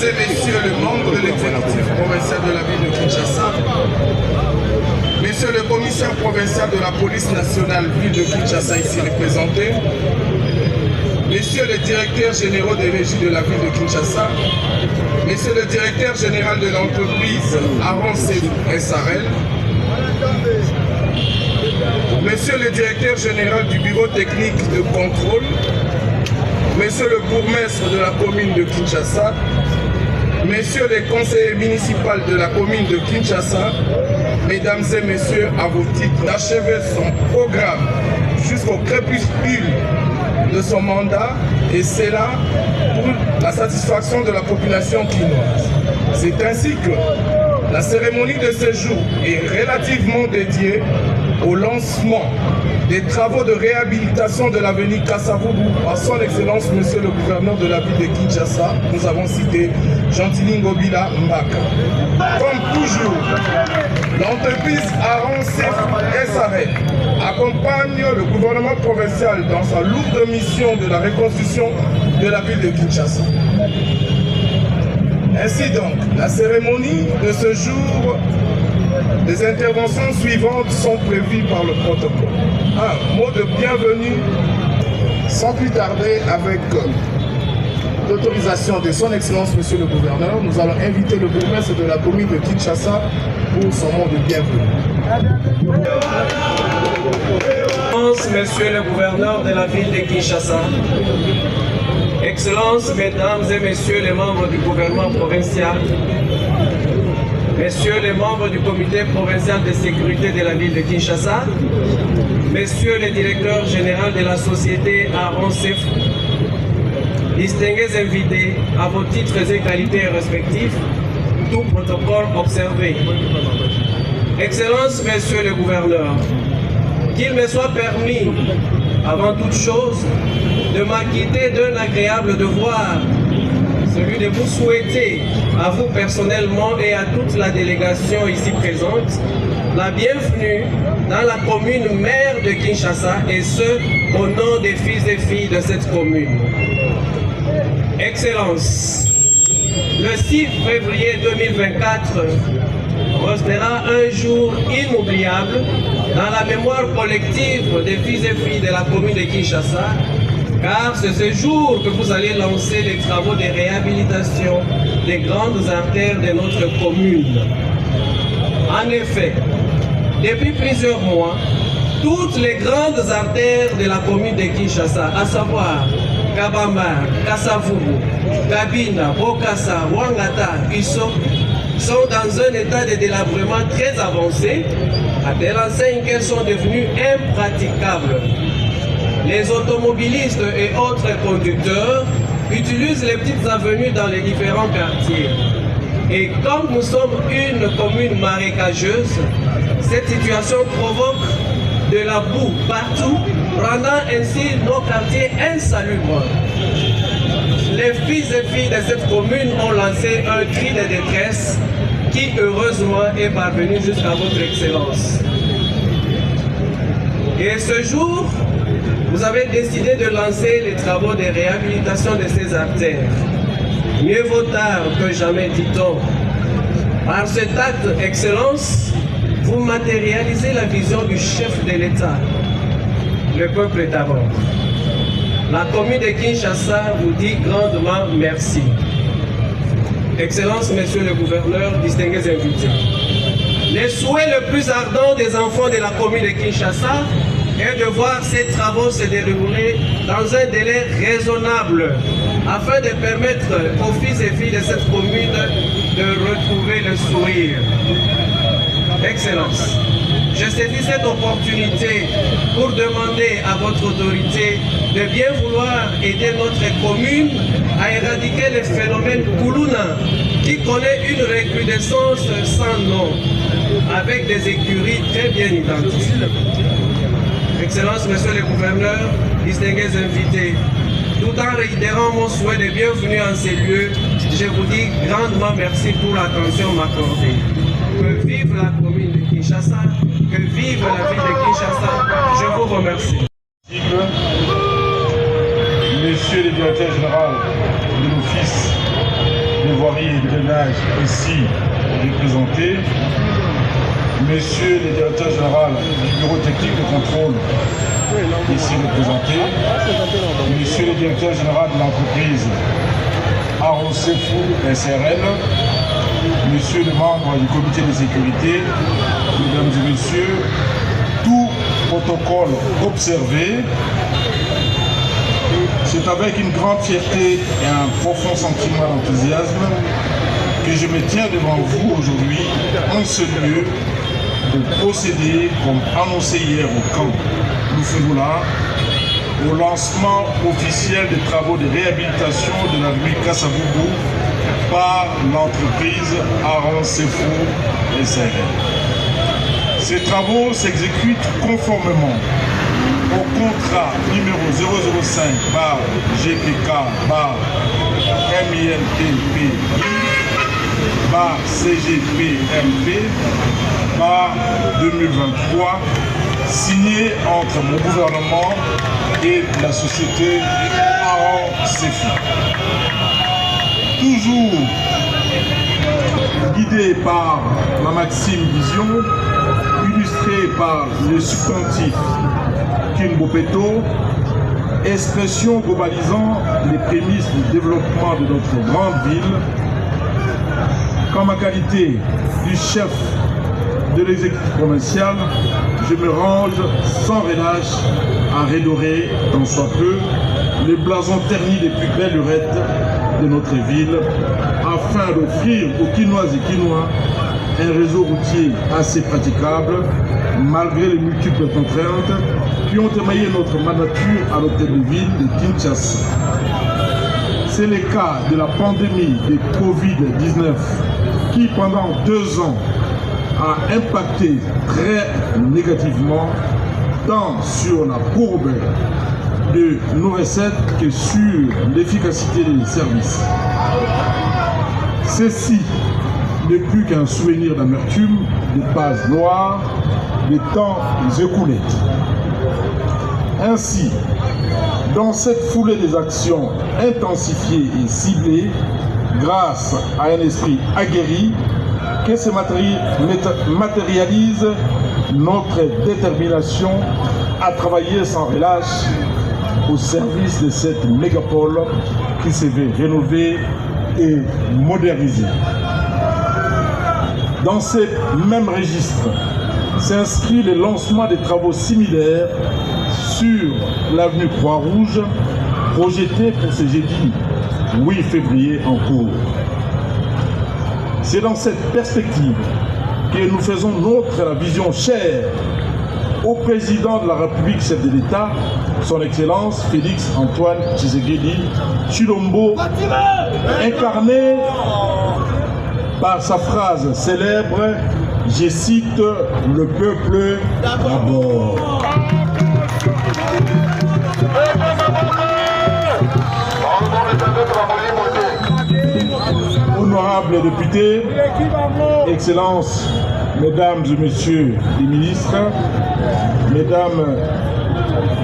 et messieurs les membres de l'exécutif provincial de la ville de Kinshasa, messieurs le commissaire provincial de la police nationale ville de Kinshasa ici représenté, messieurs les directeurs généraux des régies de la ville de Kinshasa, messieurs le directeur général de l'entreprise Aaron SARL, monsieur le directeur général du bureau technique de contrôle, monsieur le bourgmestre de la commune de Kinshasa, messieurs les conseillers municipaux de la commune de Kinshasa, mesdames et messieurs, à vos titres d'achever son programme jusqu'au crépuscule de son mandat, et c'est là pour la satisfaction de la population quinoise. C'est ainsi que la cérémonie de ce jour est relativement dédiée au lancement des travaux de réhabilitation de l'avenue Kasavubu à son excellence monsieur le gouverneur de la ville de Kinshasa. Nous avons cité Gentilin Bila Mbaka. Comme toujours, l'entreprise Aaron SARL accompagne le gouvernement provincial dans sa lourde mission de la reconstruction de la ville de Kinshasa. Ainsi donc, la cérémonie de ce jour, les interventions suivantes sont prévues par le protocole. Un mot de bienvenue, sans plus tarder, avec l'autorisation de son excellence monsieur le gouverneur, nous allons inviter le bourgmestre de la commune de Kinshasa pour son mot de bienvenue. Monsieur le gouverneur de la ville de Kinshasa, Excellences, mesdames et messieurs les membres du gouvernement provincial, messieurs les membres du comité provincial de sécurité de la ville de Kinshasa, messieurs les directeurs généraux de la société Aaron SARL, distingués invités à vos titres et qualités respectifs, tout protocole observé. Excellences, messieurs les gouverneurs, qu'il me soit permis, avant toute chose, de m'acquitter d'un agréable devoir, celui de vous souhaiter, à vous personnellement et à toute la délégation ici présente, la bienvenue dans la commune mère de Kinshasa, et ce, au nom des fils et filles de cette commune. Excellences, le 6 février 2024 restera un jour inoubliable dans la mémoire collective des fils et filles de la commune de Kinshasa, car c'est ce jour que vous allez lancer les travaux de réhabilitation des grandes artères de notre commune. En effet, depuis plusieurs mois, toutes les grandes artères de la commune de Kinshasa, à savoir Kabamba, Kasavubu, Kabina, Bokassa, Wangata, Iso, sont dans un état de délabrement très avancé, à telle enseigne qu'elles sont devenues impraticables. Les automobilistes et autres conducteurs utilisent les petites avenues dans les différents quartiers. Et comme nous sommes une commune marécageuse, cette situation provoque de la boue partout, rendant ainsi nos quartiers insalubres. Les fils et filles de cette commune ont lancé un cri de détresse qui heureusement est parvenu jusqu'à votre excellence. Et ce jour, vous avez décidé de lancer les travaux de réhabilitation de ces artères. Mieux vaut tard que jamais, dit-on. Par cet acte, Excellence, vous matérialisez la vision du chef de l'État. Le peuple d'abord. La commune de Kinshasa vous dit grandement merci. Excellence, Monsieur le gouverneur, distingués invités. Le souhait le plus ardent des enfants de la commune de Kinshasa est de voir ces travaux se dérouler dans un délai raisonnable afin de permettre aux fils et filles de cette commune de retrouver le sourire. Excellence, je saisis cette opportunité pour demander à votre autorité de bien vouloir aider notre commune à éradiquer le phénomène Koulouna qui connaît une recrudescence sans nom, avec des écuries très bien identifiées. Excellence, Monsieur le gouverneur, distingués invités, tout en réitérant mon souhait de bienvenue en ces lieux, je vous dis grandement merci pour l'attention m'accordée. Que vive la commune de Kinshasa, que vive la ville de Kinshasa, je vous remercie. Monsieur le directeur général de l'office de voirie et de drainage ici représentés, Monsieur le directeur général du bureau technique de contrôle ici représenté, Monsieur le directeur général de l'entreprise Aaron Sefou SRL, Monsieur le membre du comité de sécurité, Mesdames et Messieurs, tout protocole observé. C'est avec une grande fierté et un profond sentiment d'enthousiasme que je me tiens devant vous aujourd'hui en ce lieu pour procéder, comme annoncé hier au camp Loufoula, au lancement officiel des travaux de réhabilitation de l'avenue Kassavubu par l'entreprise Aaron Sefou SRL. Ces travaux s'exécutent conformément au contrat numéro 005 par GPK par MINTP par CGPMP par 2023 signé entre mon gouvernement et la société Aaron Sefou. Toujours guidé par ma maxime vision, illustré par le substantif Kimbopeto, expression globalisant les prémices du développement de notre grande ville, qu'en ma qualité du chef de l'exécutif provincial, je me range sans relâche à redorer, tant soit peu, les blasons ternis des plus belles lurettes de notre ville, afin d'offrir aux Quinoises et Quinois un réseau routier assez praticable, malgré les multiples contraintes qui ont émaillé notre mandature à l'hôtel de ville de Kinshasa. C'est le cas de la pandémie de Covid-19 qui, pendant 2 ans, a impacté très négativement tant sur la courbe de nos recettes que sur l'efficacité des services. Ceci n'est plus qu'un souvenir d'amertume, de pages noires, des temps écoulés. Ainsi, dans cette foulée des actions intensifiées et ciblées, grâce à un esprit aguerri, que se matérialise notre détermination à travailler sans relâche au service de cette mégapole qui se veut rénover et moderniser. Dans ces mêmes registres s'inscrit le lancement des travaux similaires sur l'avenue Croix-Rouge, projeté pour ce jeudi 8 février en cours. C'est dans cette perspective que nous faisons nôtre la vision chère au président de la République, chef de l'État, son Excellence Félix Antoine Tshisekedi Tshilombo, incarné par sa phrase célèbre, je cite, le peuple d'abord. Honorables députés, Excellences, Mesdames et Messieurs les ministres, Mesdames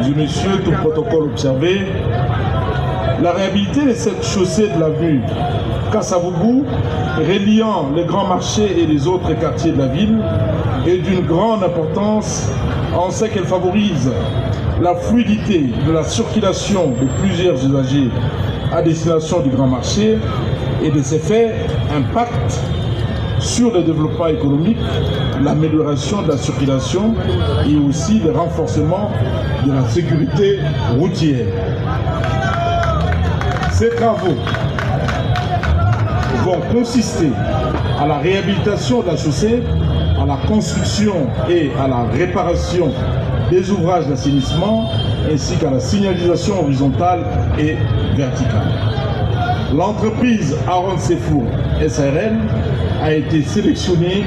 et Messieurs, tout protocole observé, la réhabilité de cette chaussée de l'avenue Kassavubu, reliant les grands marchés et les autres quartiers de la ville, est d'une grande importance en ce qu'elle favorise la fluidité de la circulation de plusieurs usagers à destination du grand marché et de ces faits impacte sur le développement économique, l'amélioration de la circulation et aussi le renforcement de la sécurité routière. Ces travaux vont consister à la réhabilitation de la chaussée, à la construction et à la réparation des ouvrages d'assainissement ainsi qu'à la signalisation horizontale et verticale. L'entreprise Aaron Sefou SRL a été sélectionnée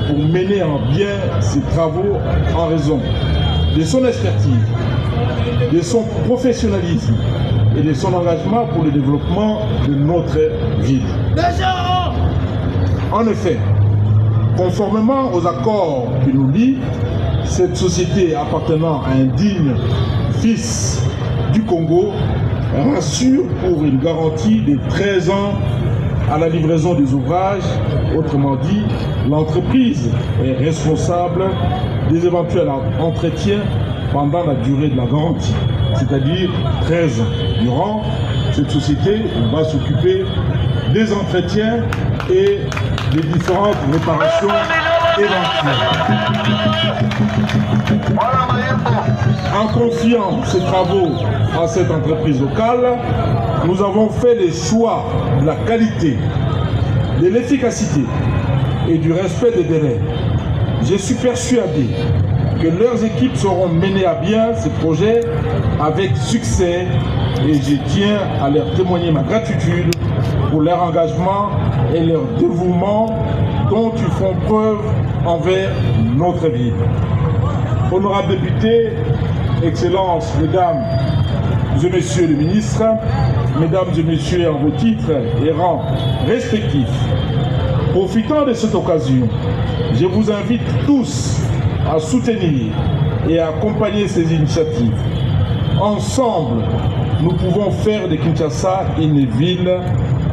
pour mener en bien ces travaux en raison de son expertise, de son professionnalisme et de son engagement pour le développement de notre ville. En effet, conformément aux accords qui nous lient, cette société appartenant à un digne fils du Congo rassure pour une garantie de 13 ans à la livraison des ouvrages. Autrement dit, l'entreprise est responsable des éventuels entretiens pendant la durée de la garantie, c'est-à-dire 13 ans. Durant, cette société va s'occuper des entretiens et des différentes réparations éventuelles. En confiant ces travaux à cette entreprise locale, nous avons fait les choix de la qualité, de l'efficacité et du respect des délais. Je suis persuadé que leurs équipes sauront mener à bien ces projets avec succès et je tiens à leur témoigner ma gratitude pour leur engagement et leur dévouement dont ils font preuve envers notre ville. Honorables députés, Excellences, Mesdames et Messieurs les ministres, Mesdames et Messieurs en vos titres et rangs respectifs, profitant de cette occasion, je vous invite tous à soutenir et à accompagner ces initiatives. Ensemble, nous pouvons faire de Kinshasa une ville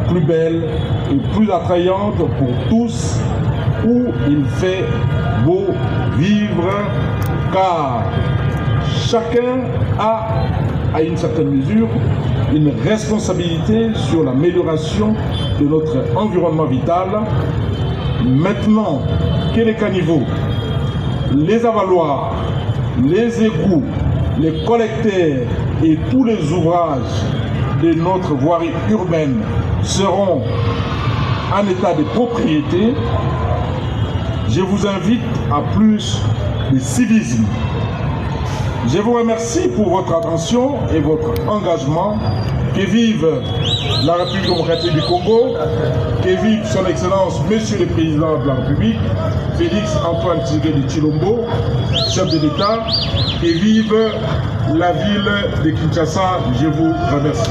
plus belle et plus attrayante pour tous, où il fait beau vivre, car chacun a, à une certaine mesure, une responsabilité sur l'amélioration de notre environnement vital. Maintenant que les caniveaux, les avaloirs, les égouts, les collecteurs et tous les ouvrages de notre voirie urbaine seront en état de propriété, je vous invite à plus de civisme. Je vous remercie pour votre attention et votre engagement. Que vive la République démocratique du Congo, que vive son Excellence, Monsieur le Président de la République, Félix Antoine Tshisekedi Tshilombo, chef de l'État, que vive la ville de Kinshasa. Je vous remercie.